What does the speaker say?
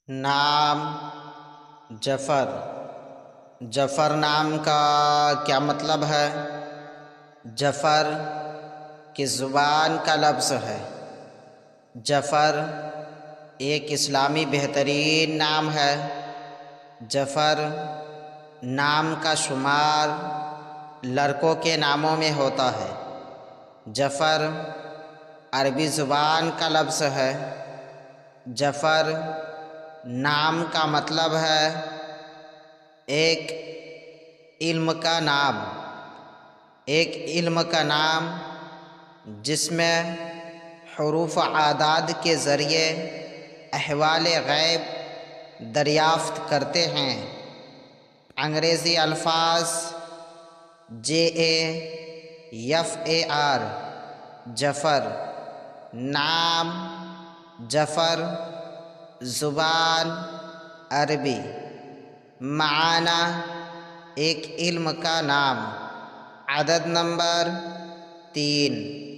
نام جفر۔ جفر نام کا کیا مطلب ہے؟ جفر کی زبان کا لفظ ہے۔ جفر ایک اسلامی بہترین نام ہے۔ جفر نام کا شمار لڑکوں کے ناموں میں ہوتا ہے۔ جفر عربی زبان کا لفظ ہے۔ جفر نام کا مطلب ہے ایک علم کا نام، ایک علم کا نام جس میں حروف اعداد کے ذریعے احوال غیب دریافت کرتے ہیں۔ انگریزی الفاظ JAFAR جفر، نام جفر، زبان عربی، معنی ایک علم کا نام۔ عدد نمبر 3۔